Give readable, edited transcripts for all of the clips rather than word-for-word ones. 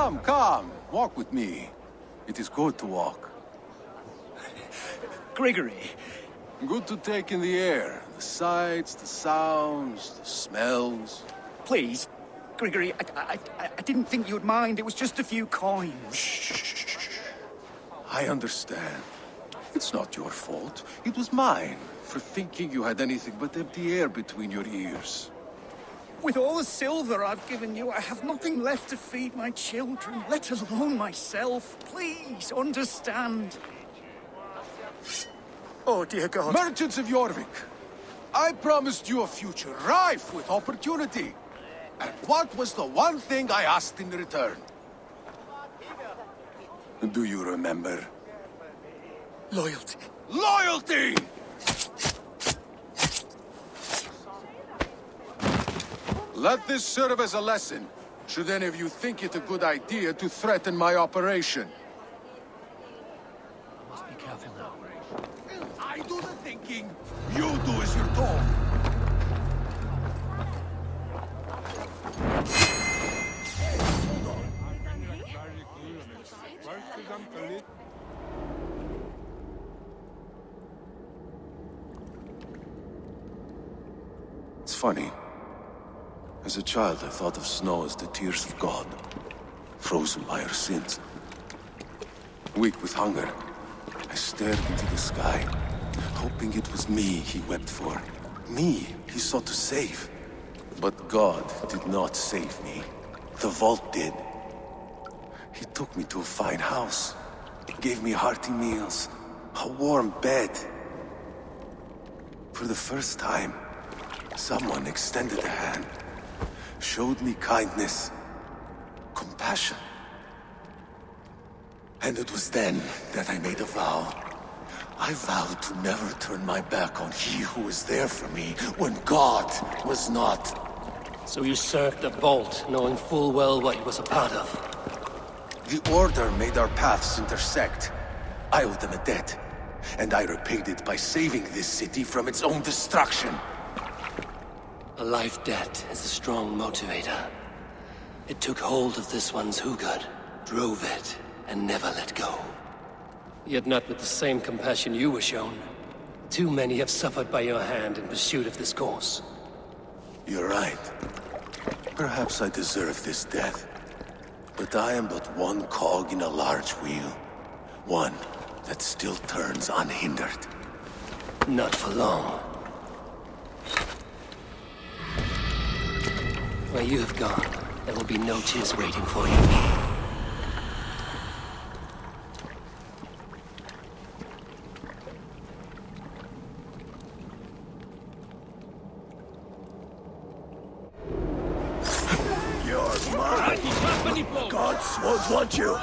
Come, come. Walk with me. It is good to walk. Gregory. Good to take in the air. The sights, the sounds, the smells. Please. Gregory, I didn't think you'd mind. It was just a few coins. Shh. I understand. It's not your fault. It was mine, for thinking you had anything but empty air between your ears. With all the silver I've given you, I have nothing left to feed my children, let alone myself. Please, understand. Oh, dear God. Merchants of Jorvik, I promised you a future rife with opportunity. And what was the one thing I asked in return? Do you remember? Loyalty. Loyalty! Let this serve as a lesson, should any of you think it a good idea to threaten my operation. I must be careful now. I do the thinking, you do as you're told. It's funny. As a child, I thought of snow as the tears of God, frozen by our sins. Weak with hunger, I stared into the sky, hoping it was me he wept for. Me he sought to save. But God did not save me. The vault did. He took me to a fine house, gave me hearty meals, a warm bed. For the first time, someone extended a hand, showed me kindness, compassion. And it was then that I made a vow. I vowed to never turn my back on he who was there for me when God was not. So you served the Vault, knowing full well what it was a part of. The Order made our paths intersect. I owed them a debt, and I repaid it by saving this city from its own destruction. A life debt is a strong motivator. It took hold of this one's Hugad, drove it, and never let go. Yet not with the same compassion you were shown. Too many have suffered by your hand in pursuit of this course. You're right. Perhaps I deserve this death. But I am but one cog in a large wheel. One that still turns unhindered. Not for long. Where you have gone, there will be no tears waiting for you. You're mine! Gods won't want you!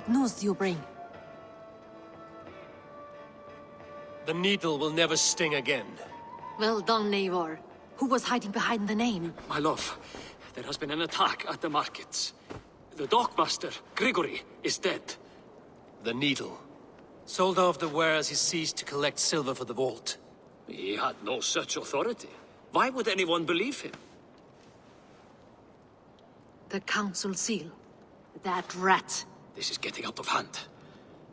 What news do you bring? The needle will never sting again. Well done, Eivor. Who was hiding behind the name? My love, there has been an attack at the markets. The dockmaster, Grigory, is dead. The needle. Sold off the wares he seized to collect silver for the vault. He had no such authority. Why would anyone believe him? The council seal. That rat. This is getting out of hand.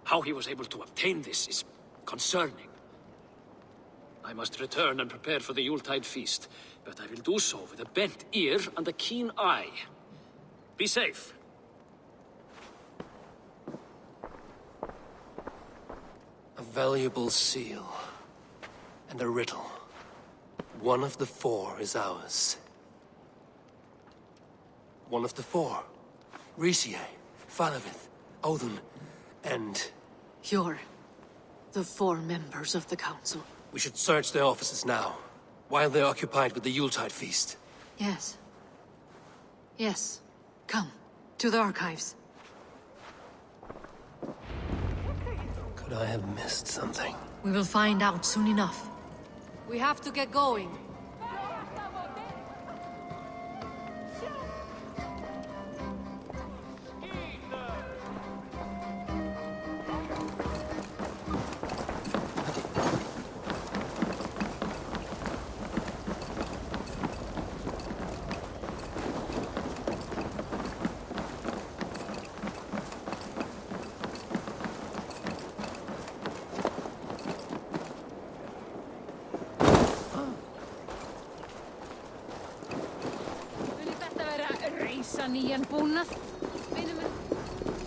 How he was able to obtain this is concerning. I must return and prepare for the Yuletide feast, but I will do so with a bent ear and a keen eye. Be safe. A valuable seal. And a riddle. One of the four is ours. One of the four. Riesier, Falavith, Audurn, and... You're the four members of the council. We should search their offices now, while they're occupied with the Yuletide feast. Yes. Yes. Come, to the archives. Could I have missed something? We will find out soon enough. We have to get going.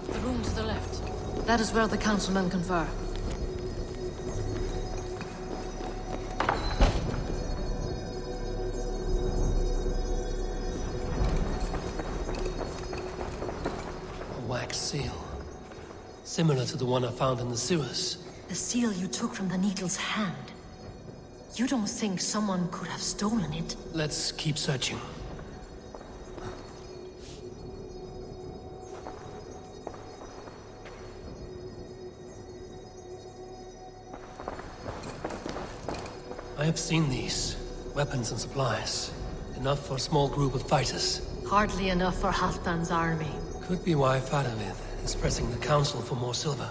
The room to the left. That is where the councilmen confer. A wax seal. Similar to the one I found in the sewers. The seal you took from the needle's hand. You don't think someone could have stolen it? Let's keep searching. I have seen these. Weapons and supplies. Enough for a small group of fighters. Hardly enough for Halfdan's army. Could be why Faravith is pressing the council for more silver.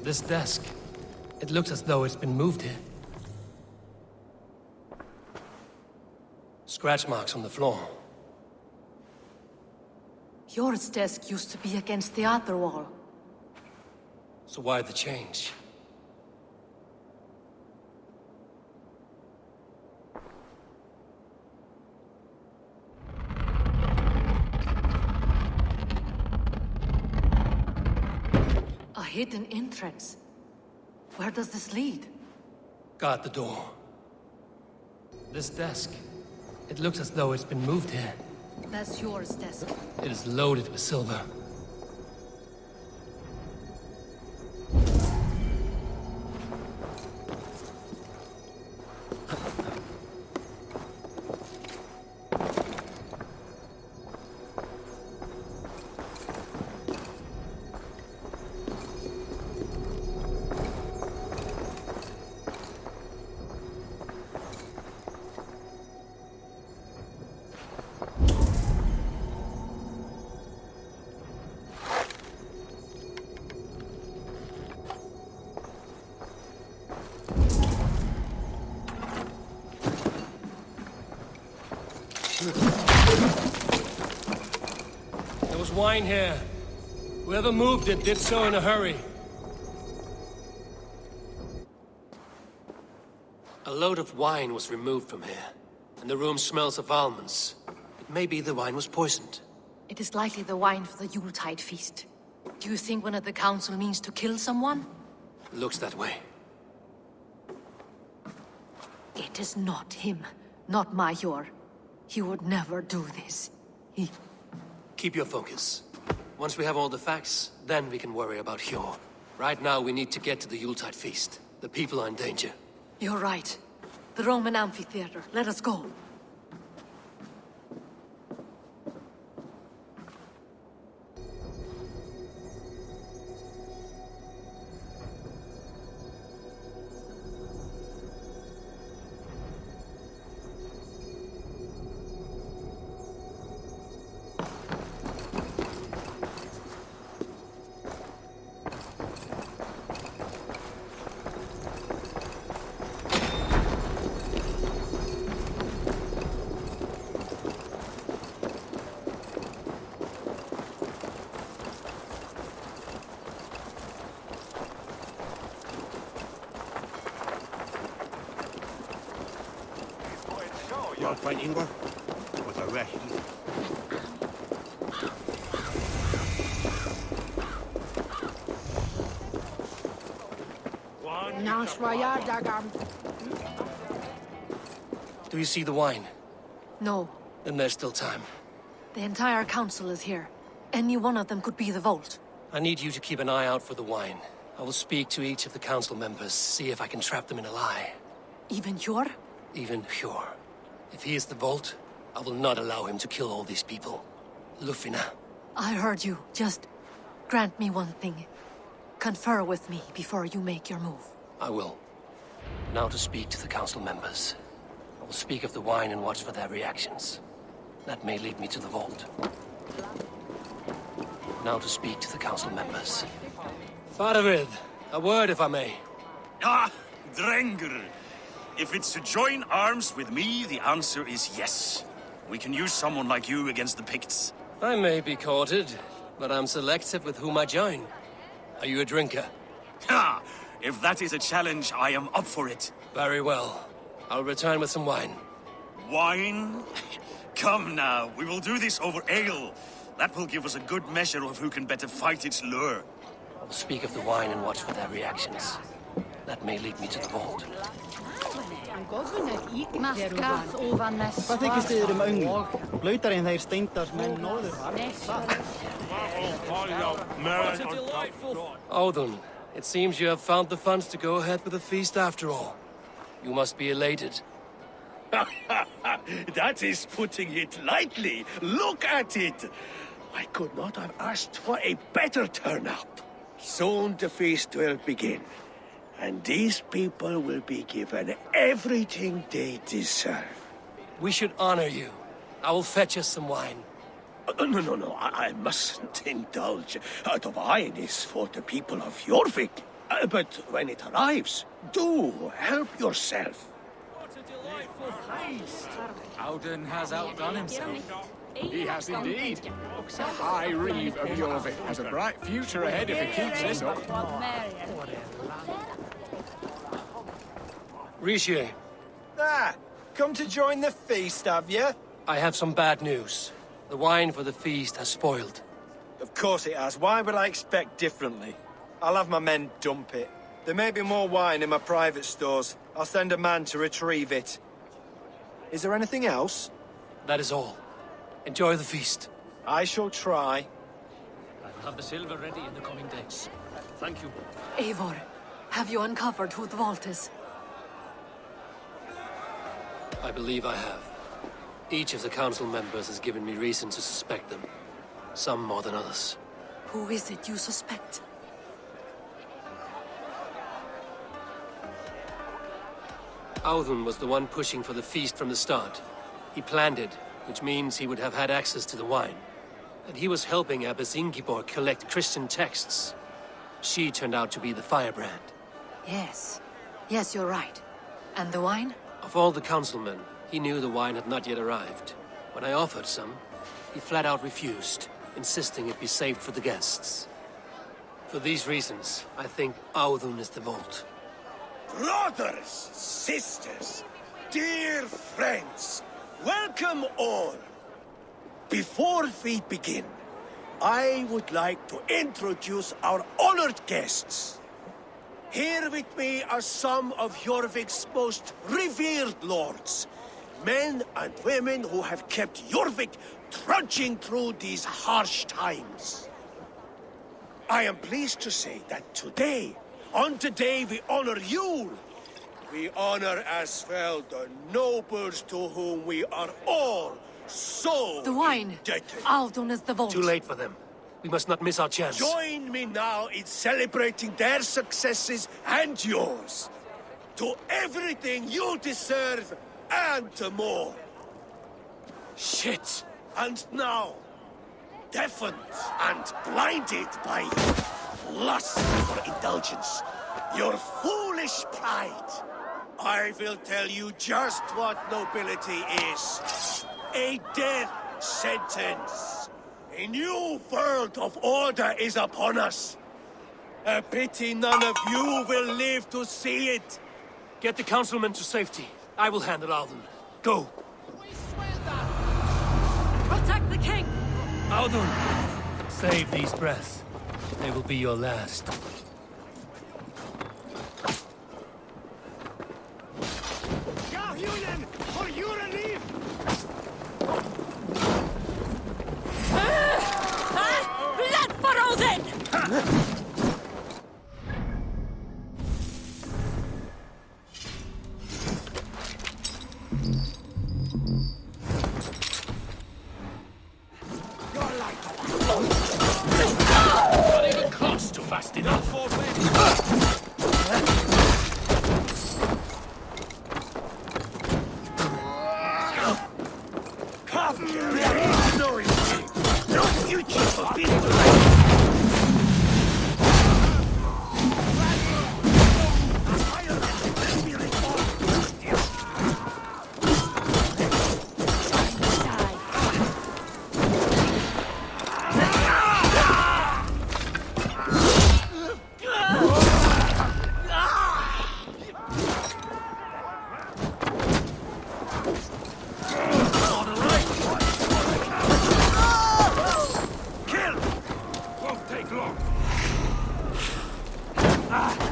This desk. It looks as though it's been moved here. Scratch marks on the floor. Yours desk used to be against the other wall. So why the change? A hidden entrance. Where does this lead? Guard the door. This desk. It looks as though it's been moved here. That's yours desk. It is loaded with silver. There was wine here. Whoever moved it did so in a hurry. A load of wine was removed from here, and the room smells of almonds. It may be the wine was poisoned. It is likely the wine for the Yuletide feast. Do you think one of the council means to kill someone? Looks that way. It is not him, not Major. He would never do this. He... Keep your focus. Once we have all the facts, then we can worry about Hjor. Right now, we need to get to the Yuletide feast. The people are in danger. You're right. The Roman amphitheater. Let us go. You're fighting with a rest. Do you see the wine? No. Then there's still time. The entire council is here. Any one of them could be the Vault. I need you to keep an eye out for the wine. I will speak to each of the council members, see if I can trap them in a lie. Even Hjor? Even Hjor. If he is the Vault, I will not allow him to kill all these people. Lufina. I heard you. Just grant me one thing. Confer with me before you make your move. I will. Now to speak to the council members. I will speak of the wine and watch for their reactions. That may lead me to the Vault. Now to speak to the council members. Faravid, a word if I may. Ah, Drengr. If it's to join arms with me, the answer is yes. We can use someone like you against the Picts. I may be courted, but I'm selective with whom I join. Are you a drinker? Ha! If that is a challenge, I am up for it. Very well. I'll return with some wine. Wine? Come now, we will do this over ale. That will give us a good measure of who can better fight its lure. I will speak of the wine and watch for their reactions. That may lead me to the Vault. Hvað þykist þið öngl? Blautari en þeir steindars menn norður. Audurn, it seems you have found the funds to go ahead with the feast after all. You must be elated. That is putting it lightly. Look at it. I could not have asked for a better turn-up. Soon the feast will begin. And these people will be given everything they deserve. We should honor you. I will fetch us some wine. No, I mustn't indulge. The wine is for the people of Jorvik. But when it arrives, do help yourself. What a delightful feast! Audurn has outdone himself. He has indeed. The High Reeve of Jorvik has a bright future ahead if he keeps this up. Rishi, Come to join the feast, have you? I have some bad news. The wine for the feast has spoiled. Of course it has. Why would I expect differently? I'll have my men dump it. There may be more wine in my private stores. I'll send a man to retrieve it. Is there anything else? That is all. Enjoy the feast. I shall try. I'll have the silver ready in the coming days. Thank you. Eivor, have you uncovered who the Vault is? I believe I have. Each of the council members has given me reason to suspect them. Some more than others. Who is it you suspect? Audurn was the one pushing for the feast from the start. He planned it, which means he would have had access to the wine. And he was helping Abbess Ingibor collect Christian texts. She turned out to be the firebrand. Yes. Yes, you're right. And the wine? Of all the councilmen, he knew the wine had not yet arrived. When I offered some, he flat out refused, insisting it be saved for the guests. For these reasons, I think Audurn is the Vault. Brothers, sisters, dear friends, welcome all. Before we begin, I would like to introduce our honored guests. Here with me are some of Jorvik's most revered lords. Men and women who have kept Jorvik trudging through these harsh times. I am pleased to say that today, on the day we honor Yule, We honor as well the nobles to whom we are all so The wine! indebted. Audurn is the vault. Too late for them. We must not miss our chance. Join me now in celebrating their successes and yours. To everything you deserve and to more. Shit! And now, deafened and blinded by lust for indulgence, your foolish pride, I will tell you just what nobility is. A death sentence. A new world of order is upon us. A pity none of you will live to see it. Get the councilmen to safety. I will handle Audurn. Go! Protect the king! Audurn! Save these breaths. They will be your last. Blood for Odin! Not even close to fast enough already. Come here, there is no escape. No future for people.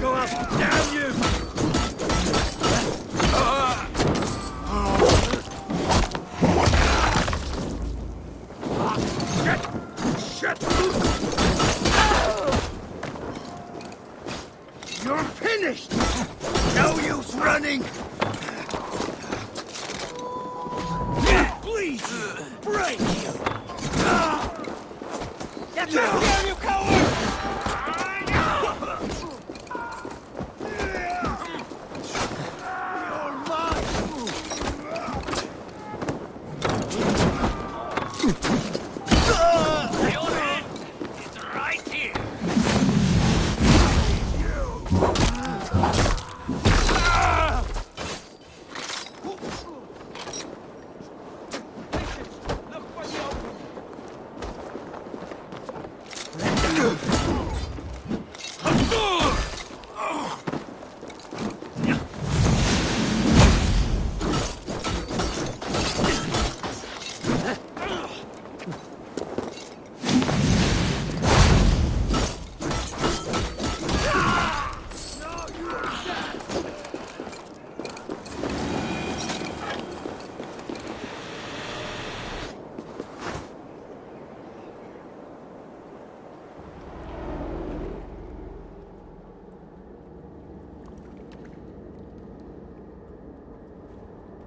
Go up! Damn you! Shit! You're finished! No use running! Please! Break you! Get down, you coward!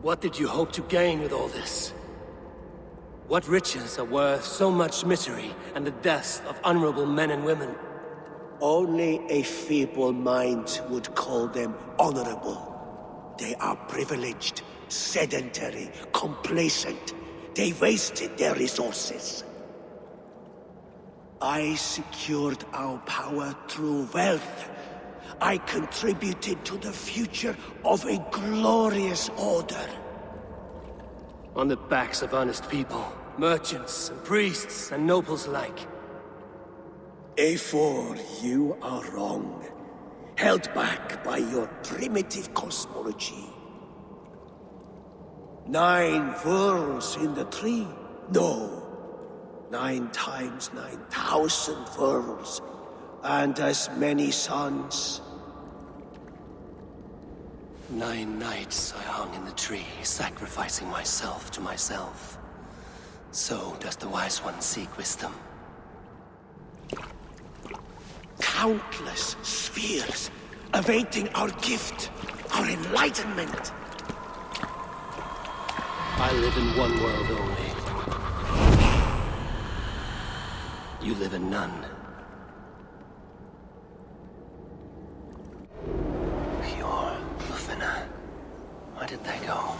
What did you hope to gain with all this? What riches are worth so much misery and the deaths of honorable men and women? Only a feeble mind would call them honorable. They are privileged, sedentary, complacent. They wasted their resources. I secured our power through wealth. I contributed to the future of a glorious order. On the backs of honest people, merchants and priests and nobles alike. A4, you are wrong. Held back by your primitive cosmology. 9 worlds in the tree? No. 9 times 9,000 worlds. And as many suns. 9 nights I hung in the tree, sacrificing myself to myself. So does the Wise One seek wisdom. Countless spheres, awaiting our gift, our enlightenment. I live in one world only. You live in none. Pure Lufina. Where did they go?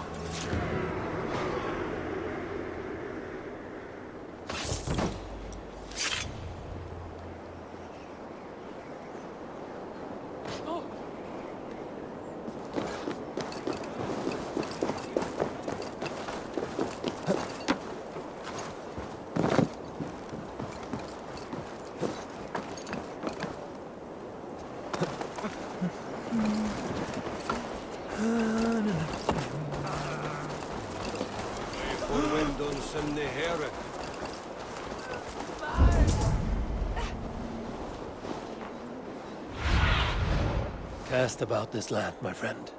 Cast about this land, my friend.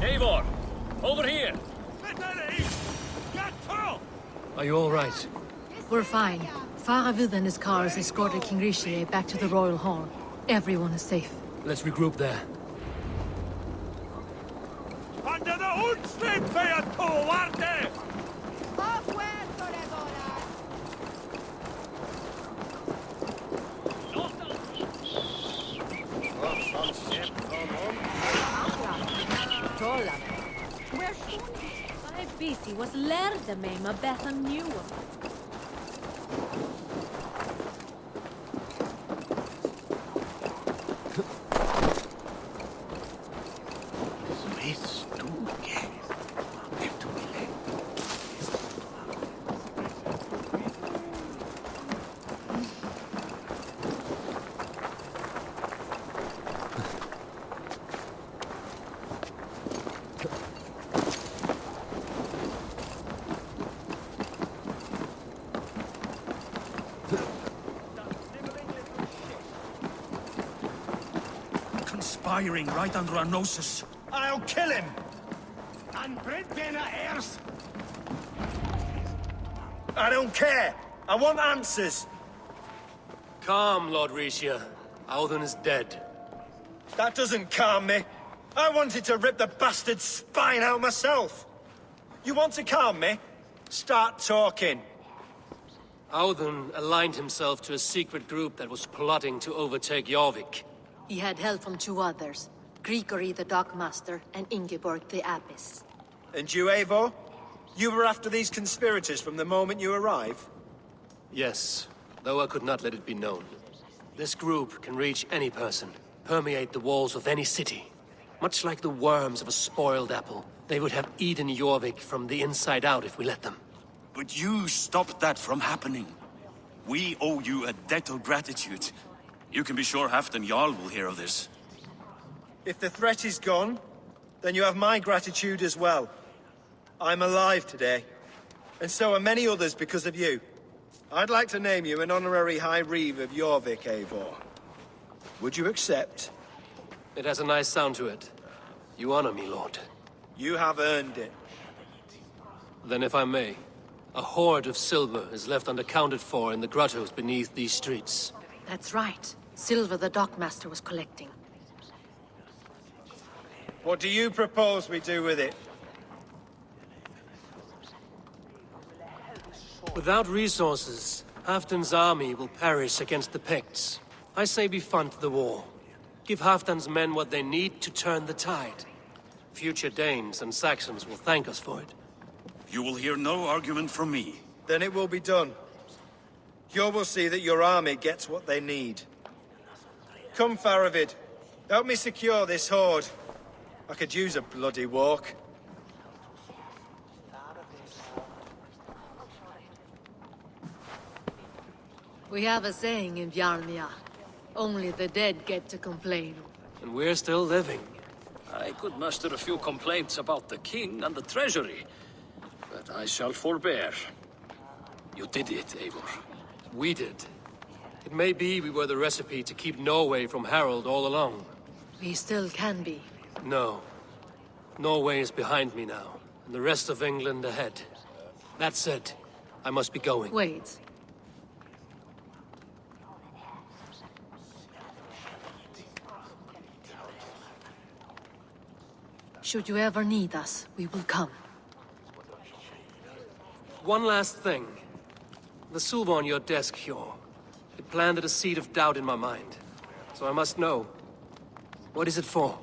Eivor! Over here! Are you all right? We're fine. Faravid and his cars escorted King Rishi back to the Royal Hall. Everyone is safe. Let's regroup there. Under the Unstrip, Beato, Busy was lærde meg med bedre new. Conspiring right under our noses. I'll kill him! And Britbena heirs. I don't care! I want answers! Calm, Lord Rishia. Audurn is dead. That doesn't calm me. I wanted to rip the bastard's spine out myself. You want to calm me? Start talking. Audurn aligned himself to a secret group that was plotting to overtake Jorvik. He had help from two others. Grigory the Dockmaster and Ingeborg the Abbess. And you, Eivor? You were after these conspirators from the moment you arrived? Yes, though I could not let it be known. This group can reach any person, permeate the walls of any city. Much like the worms of a spoiled apple, they would have eaten Jorvik from the inside out if we let them. But you stopped that from happening. We owe you a debt of gratitude. You can be sure Halfdan Jarl will hear of this. If the threat is gone, then you have my gratitude as well. I'm alive today, and so are many others because of you. I'd like to name you an honorary High Reeve of Jorvik, Eivor. Would you accept? It has a nice sound to it. You honor me, Lord. You have earned it. Then if I may, a hoard of silver is left unaccounted for in the grottos beneath these streets. That's right. Silver the Dockmaster was collecting. What do you propose we do with it? Without resources, Halfdan's army will perish against the Picts. I say we fund the war. Give Halfdan's men what they need to turn the tide. Future Danes and Saxons will thank us for it. You will hear no argument from me. Then it will be done. You will see that your army gets what they need. Come, Faravid. Help me secure this hoard. I could use a bloody walk. We have a saying in Bjarnmia. Only the dead get to complain. And we're still living. I could muster a few complaints about the king and the treasury, but I shall forbear. You did it, Eivor. We did. It may be we were the recipe to keep Norway from Harald all along. We still can be. No. Norway is behind me now, and the rest of England ahead. That said, I must be going. Wait. Should you ever need us, we will come. One last thing. The silver on your desk, Hjor. It planted a seed of doubt in my mind. So I must know. What is it for?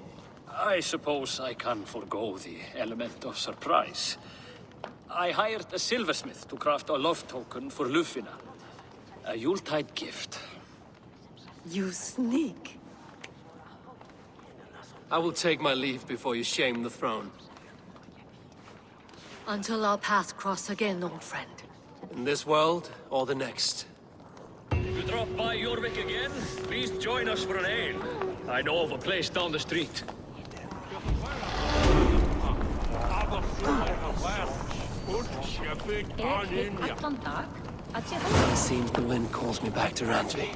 I suppose I can forego the element of surprise. I hired a silversmith to craft a love token for Lufina. A Yuletide gift. You sneak. I will take my leave before you shame the throne. Until our paths cross again, old friend. In this world, or the next. If you drop by Jorvik again, please join us for an ale. I know of a place down the street. It seems the wind calls me back to Randvi.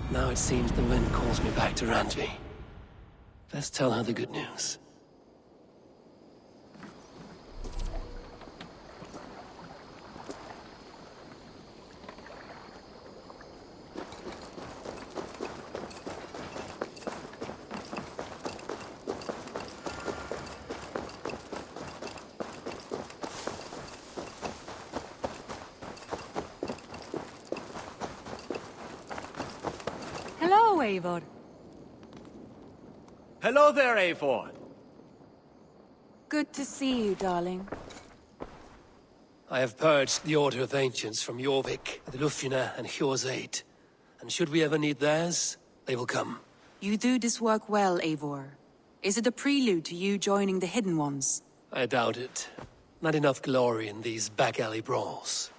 Now it seems the wind calls me back to Randvi. Best tell her the good news. Hello, Eivor. Hello there, Eivor. Good to see you, darling. I have purged the Order of Ancients from Jorvik, with Lufina and Hjor's aid. And should we ever need theirs, they will come. You do this work well, Eivor. Is it a prelude to you joining the Hidden Ones? I doubt it. Not enough glory in these back-alley brawls.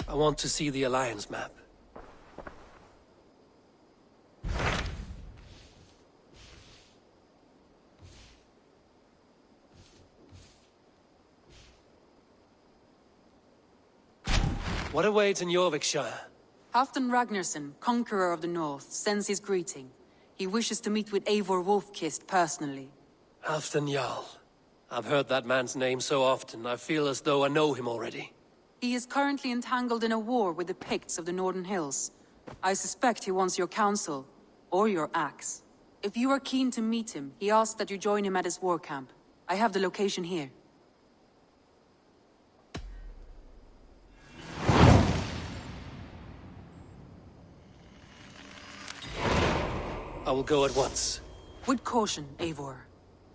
I want to see the Alliance map. What awaits in Jorvikshire? Halfdan Ragnarsson, Conqueror of the North, sends his greeting. He wishes to meet with Eivor Wolfkist personally. Halfdan Jarl. I've heard that man's name so often, I feel as though I know him already. He is currently entangled in a war with the Picts of the Northern Hills. I suspect he wants your counsel, or your axe. If you are keen to meet him, he asks that you join him at his war camp. I have the location here. I will go at once. With caution, Eivor.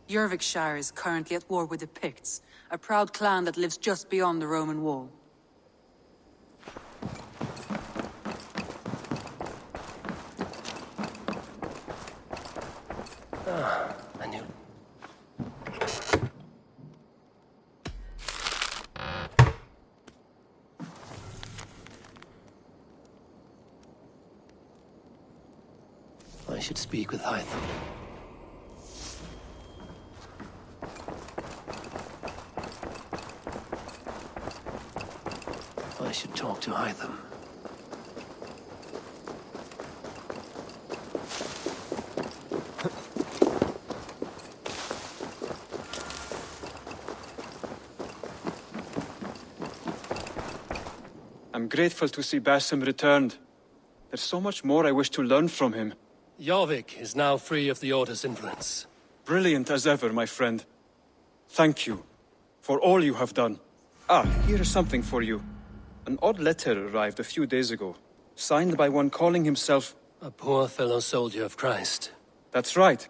Jorvikshire is currently at war with the Picts, a proud clan that lives just beyond the Roman wall. I knew. I should speak with Hytham. I should talk to Hytham. I'm grateful to see Basim returned. There's so much more I wish to learn from him. Jorvik is now free of the Order's influence. Brilliant as ever, my friend. Thank you for all you have done. Ah, here is something for you. An odd letter arrived a few days ago, signed by one calling himself... A poor fellow soldier of Christ. That's right.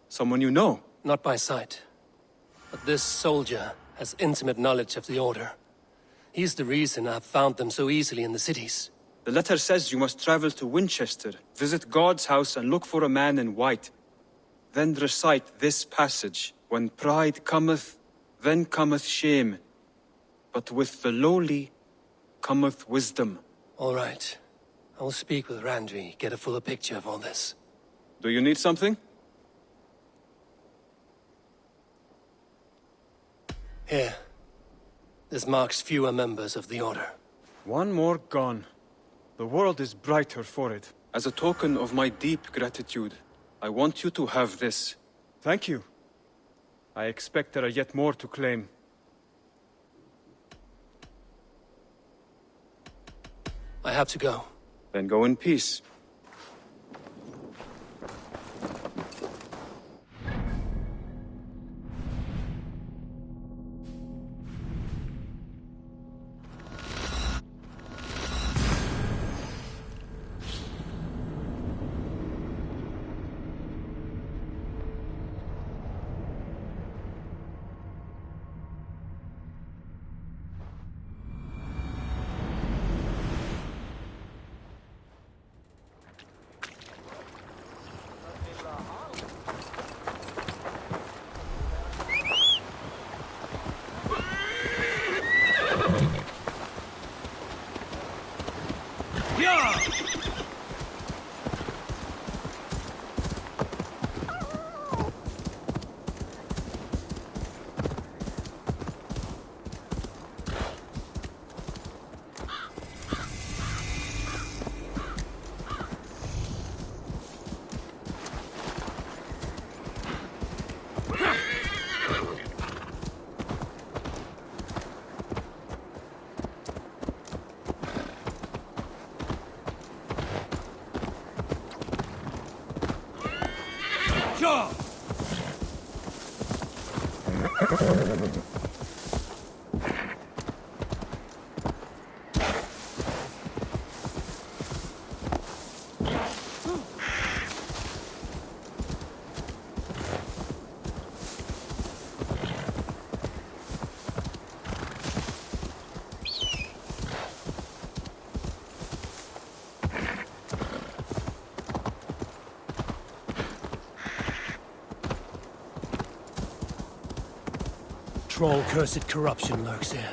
Someone you know? Not by sight. But this soldier has intimate knowledge of the Order. He's the reason I've found them so easily in the cities. The letter says you must travel to Winchester, visit God's house and look for a man in white. Then recite this passage. When pride cometh, then cometh shame. But with the lowly cometh wisdom. All right. I will speak with Randri, get a fuller picture of all this. Do you need something? Here. This marks fewer members of the Order. One more gone. The world is brighter for it. As a token of my deep gratitude, I want you to have this. Thank you. I expect there are yet more to claim. I have to go. Then go in peace. Troll-cursed corruption lurks here.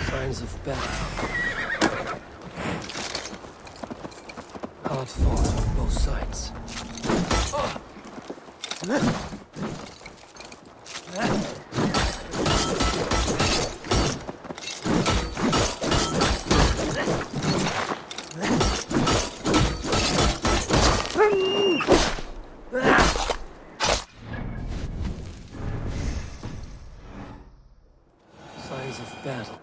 Signs of battle. Hard fought on both sides. Signs of battle.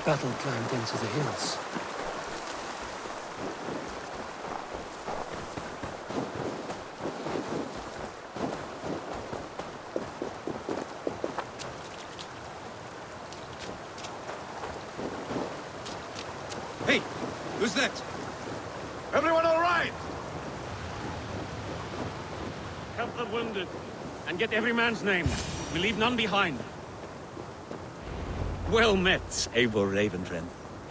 battle climbed into the hills. Hey, who's that? Everyone all right? Help the wounded, and get every man's name. We leave none behind. Well met, Eivor Ravenfriend.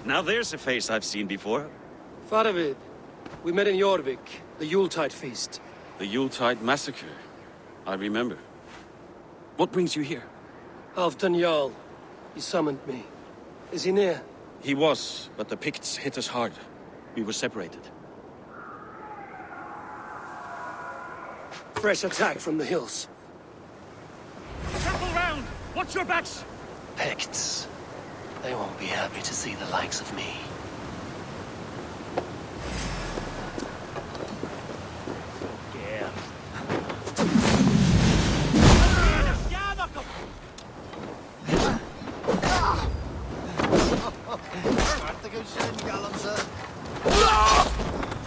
Now there's a face I've seen before. Faravid, we met in Jorvik, the Yuletide feast. The Yuletide massacre. I remember. What brings you here? Halfdan Jarl. He summoned me. Is he near? He was, but the Picts hit us hard. We were separated. Fresh attack from the hills. Circle round! Watch your backs! Picts. They won't be happy to see the likes of me.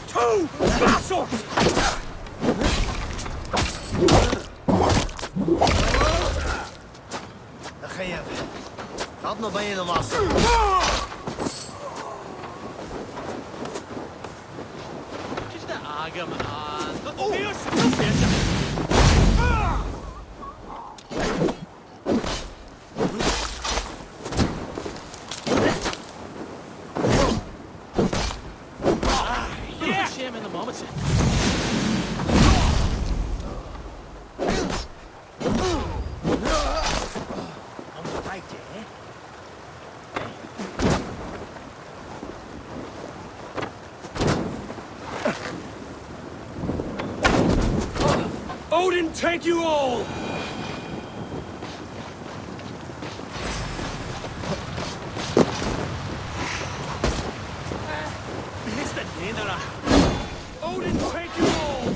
Two vassals! Dat nog ben je de massa. Just de agam aan. Oh, hier is shame in the moment. Odin, take you all! Odin, take you all!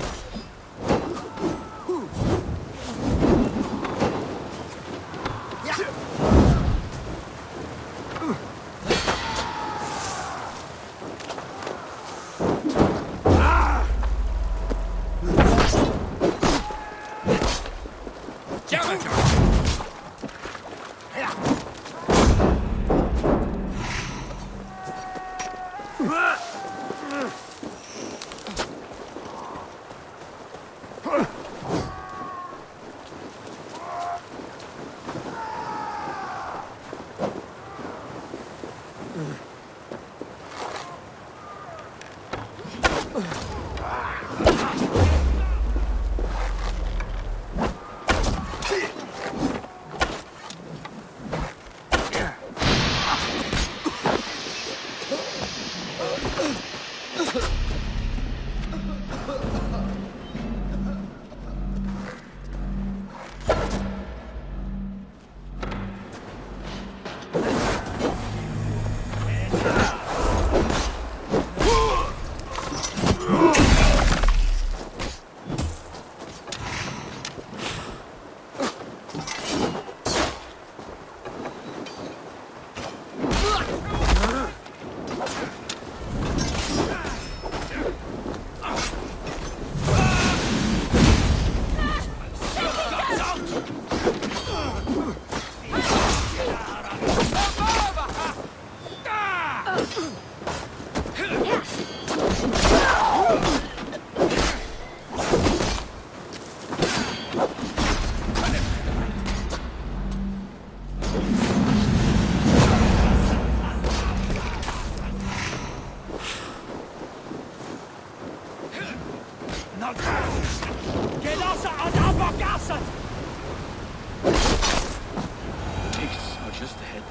Picts are just ahead.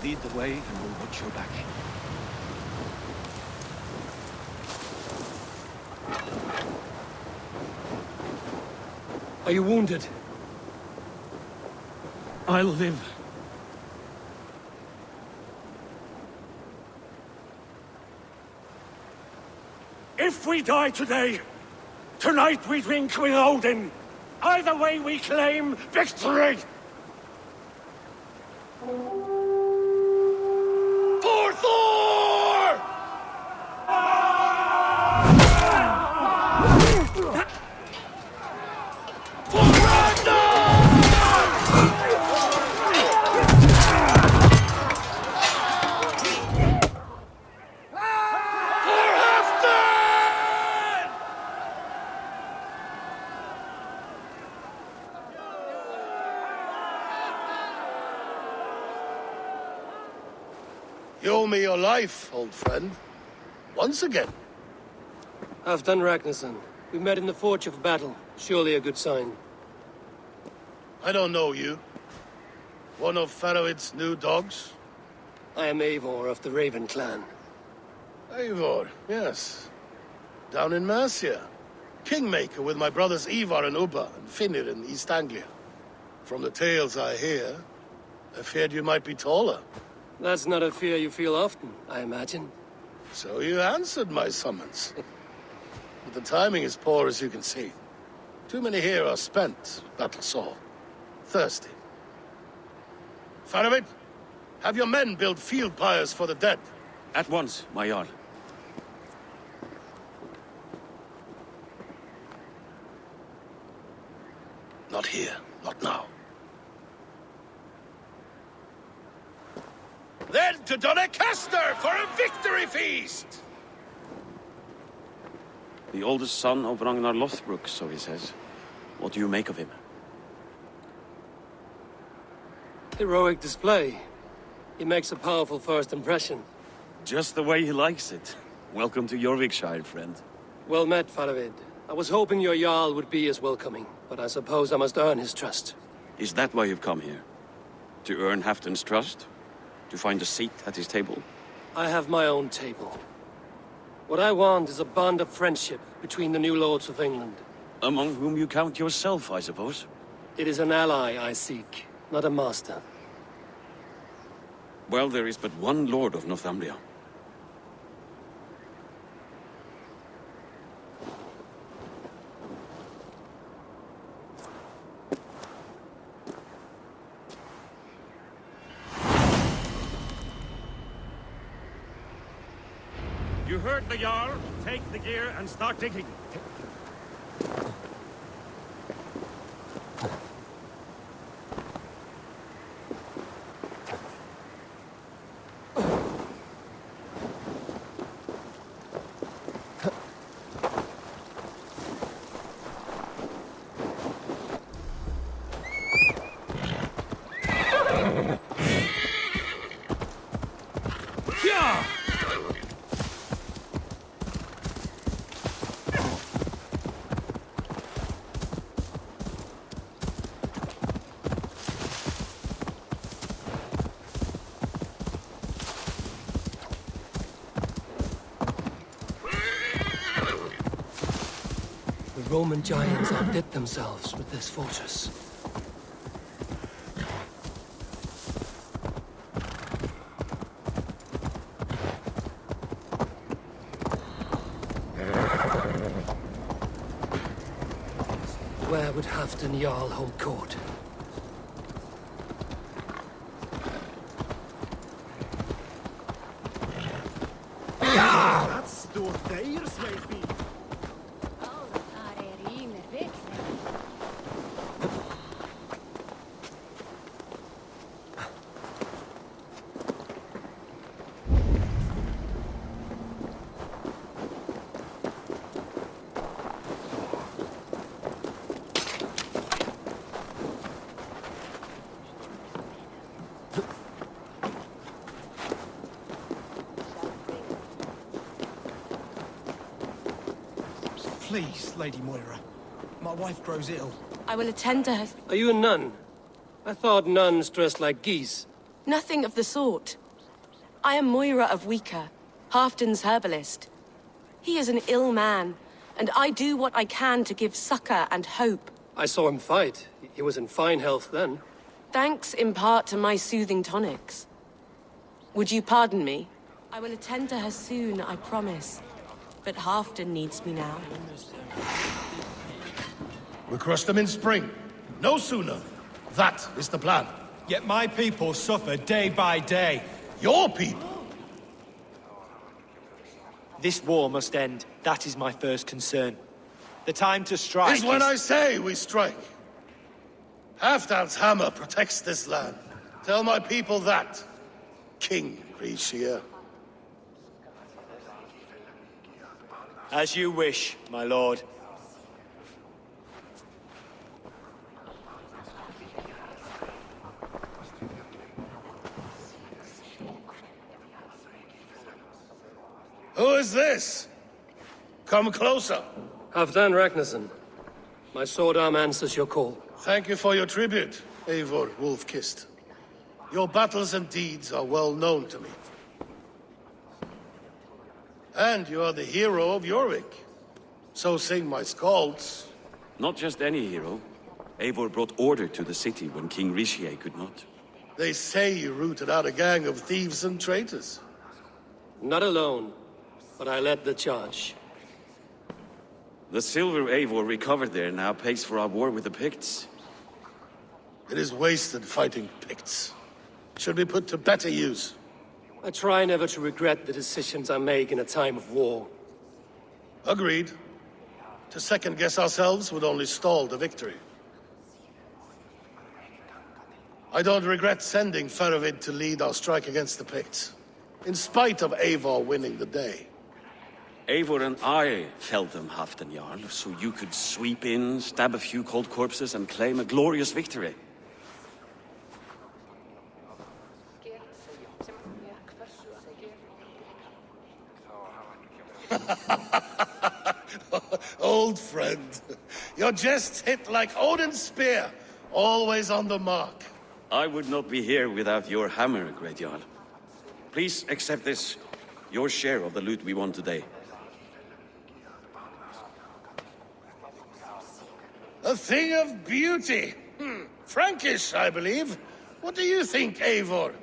Lead the way and we'll watch your back. Are you wounded? I'll live. If we die today, tonight we drink with Odin. Either way we claim victory! You owe me your life, old friend. Once again. Halfdan Ragnarsson. We met in the Forge of Battle. Surely a good sign. I don't know you. One of Faroid's new dogs? I am Eivor of the Raven clan. Eivor, yes. Down in Mercia. Kingmaker with my brothers Ivar and Ubba and Finnr in East Anglia. From the tales I hear, I feared you might be taller. That's not a fear you feel often, I imagine. So you answered my summons. But the timing is poor, as you can see. Too many here are spent, battle-sore, thirsty. Faroid, have your men build field pyres for the dead. At once, my Jarl. Not here, not now. Then to Doncaster for a victory feast! The oldest son of Ragnar Lothbrok, so he says. What do you make of him? Heroic display. He makes a powerful first impression. Just the way he likes it. Welcome to Jorvikshire, friend. Well met, Faroid. I was hoping your Jarl would be as welcoming, but I suppose I must earn his trust. Is that why you've come here? To earn Halfdan's trust? To find a seat at his table? I have my own table. What I want is a bond of friendship between the new lords of England. Among whom you count yourself, I suppose? It is an ally I seek, not a master. Well, there is but one lord of Northumbria. You heard the Jarl. Take the gear and start digging. The Roman giants outdid themselves with this fortress. Where would Halfdan Jarl hold court? That står there, Sveipy. Please, Lady Moira. My wife grows ill. I will attend to her. Are you a nun? I thought nuns dressed like geese. Nothing of the sort. I am Moira of Wika, Halfdan's herbalist. He is an ill man, and I do what I can to give succor and hope. I saw him fight. He was in fine health then. Thanks in part to my soothing tonics. Would you pardon me? I will attend to her soon, I promise. But Halfdan needs me now. We crush them in spring. No sooner. That is the plan. Yet my people suffer day by day. Your people? This war must end. That is my first concern. The time to strike is when I say we strike. Halfdan's hammer protects this land. Tell my people that. King Rishia. As you wish, my lord. is this? Come closer. Halfdan Ragnarsson. My sword arm answers your call. Thank you for your tribute, Eivor Wolf-Kissed. Your battles and deeds are well known to me. And you are the hero of Jorvik. So sing my skalds. Not just any hero. Eivor brought order to the city when King Rishi could not. They say you rooted out a gang of thieves and traitors. Not alone, but I led the charge. The silver Eivor recovered there now pays for our war with the Picts. It is wasted fighting Picts. Should be put to better use. I try never to regret the decisions I make in a time of war. Agreed. To second-guess ourselves would only stall the victory. I don't regret sending Faravid to lead our strike against the Picts, in spite of Eivor winning the day. Eivor and I felled them, Halfdan Jarl, so you could sweep in, stab a few cold corpses, and claim a glorious victory. Old friend, your jests hit like Odin's spear, always on the mark. I would not be here without your hammer, Great Jarl. Please accept this, your share of the loot we won today. A thing of beauty. Frankish, I believe. What do you think, Eivor?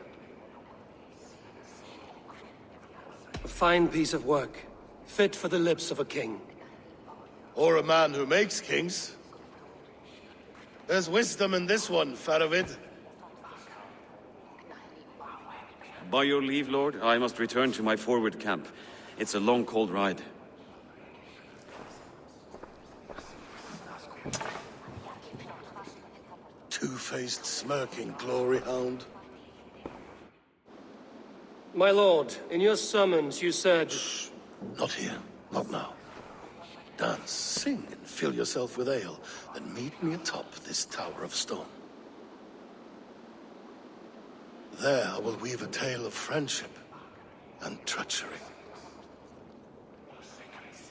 A fine piece of work, fit for the lips of a king. Or a man who makes kings. There's wisdom in this one, Faravid. By your leave, Lord, I must return to my forward camp. It's a long, cold ride. Two-faced, smirking glory hound. My lord, in your summons you said... Shh. Not here. Not now. Dance, sing, and fill yourself with ale, then meet me atop this tower of stone. There I will weave a tale of friendship and treachery.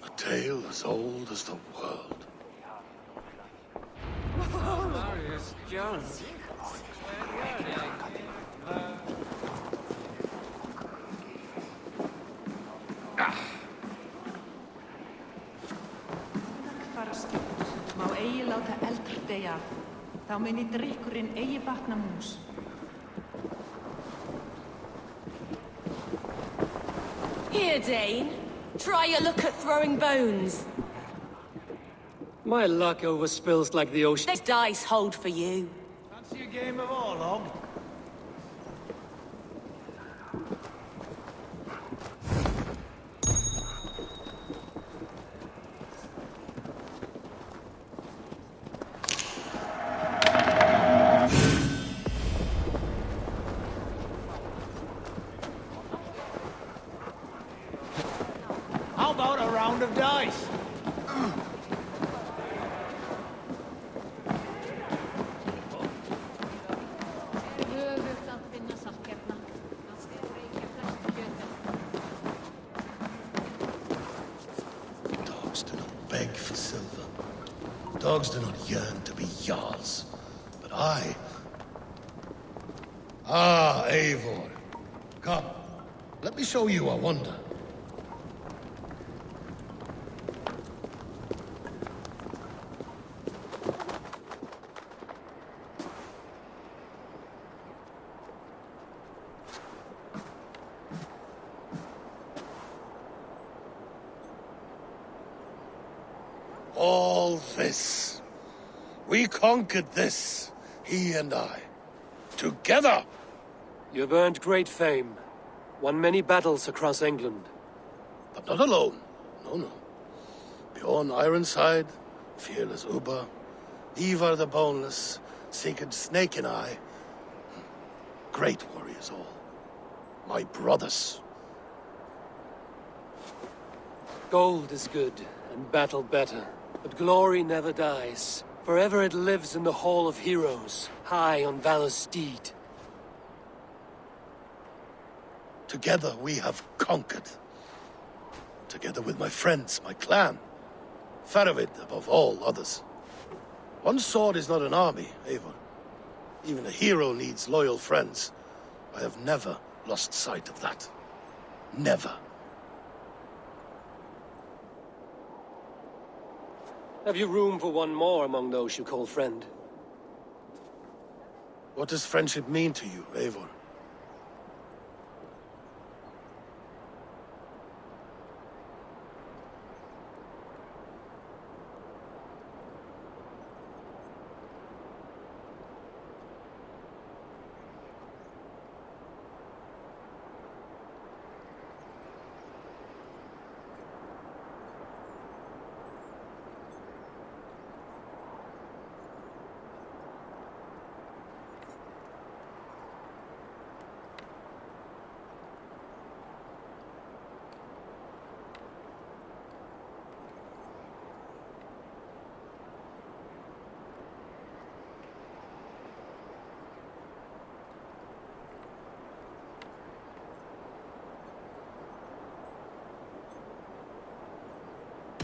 A tale as old as the world. Marius Jones. Má eigi láta eldri deyja, þá muni drykkurinn eigi batna mús. Here, Dane. Try your look at throwing bones. My luck overspills like the ocean. This dice hold for you. Fancy a game of Orlog? How about a round of dice? Dogs do not beg for silver. Dogs do not yearn to be Jarls. But I... Ah, Eivor. Come, let me show you a wonder. All this. We conquered this, he and I. Together! You've earned great fame. Won many battles across England. But not alone. No, no. Bjorn Ironside, fearless Ubba, Ivar the Boneless, Sigurd Snake and I. Great warriors all. My brothers. Gold is good, and battle better. But glory never dies. Forever it lives in the Hall of Heroes, high on valor's steed. Together we have conquered. together with my friends, my clan. Faravid above all others. One sword is not an army, Eivor. Even a hero needs loyal friends. I have never lost sight of that. Never. Have you room for one more among those you call friend? What does friendship mean to you, Eivor?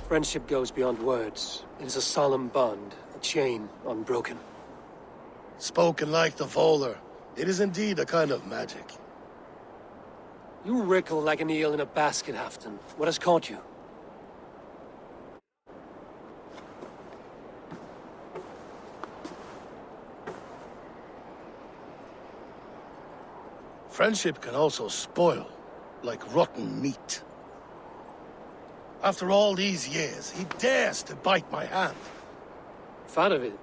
Friendship goes beyond words. It is a solemn bond, a chain unbroken. Spoken like the Volar, it is indeed a kind of magic. You wriggle like an eel in a basket, Halfdan. What has caught you? Friendship can also spoil, like rotten meat. After all these years, he dares to bite my hand. Faravid?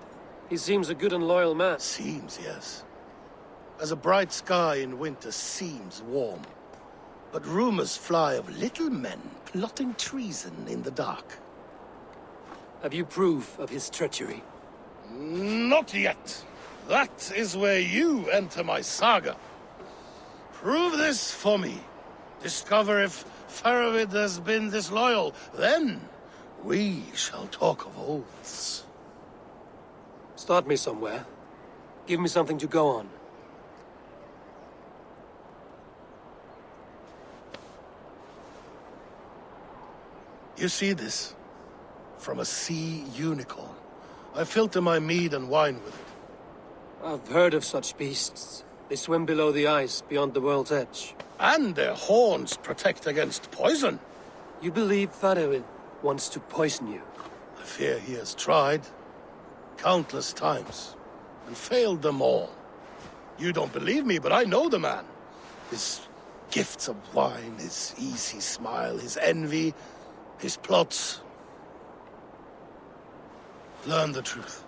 He seems a good and loyal man. Seems, yes. As a bright sky in winter seems warm. But rumors fly of little men plotting treason in the dark. Have you proof of his treachery? Not yet. That is where you enter my saga. Prove this for me. Discover if Faravid has been disloyal. Then we shall talk of oaths. Start me somewhere. Give me something to go on. You see this? From a sea unicorn. I filter my mead and wine with it. I've heard of such beasts. They swim below the ice, beyond the world's edge. And their horns protect against poison. You believe Faravid wants to poison you? I fear he has tried. Countless times. And failed them all. You don't believe me, but I know the man. His gifts of wine, his easy smile, his envy, his plots. Learn the truth.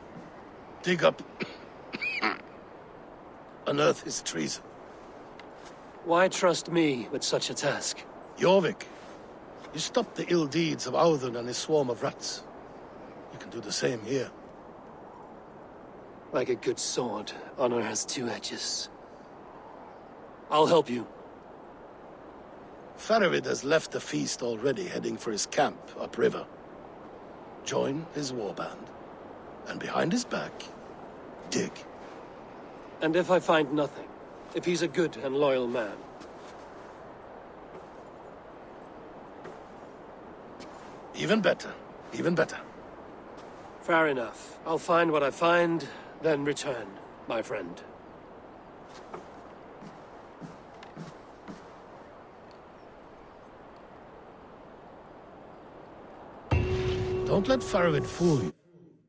Dig up... unearth his treason. Why trust me with such a task? Jorvik, you stopped the ill deeds of Audurn and his swarm of rats. You can do the same here. Like a good sword, honor has two edges. I'll help you. Faravid has left the feast already, heading for his camp upriver. Join his warband, and behind his back, dig. And if I find nothing? If he's a good and loyal man? Even better. Even better. Fair enough. I'll find what I find, then return, my friend. Don't let Faravid fool you.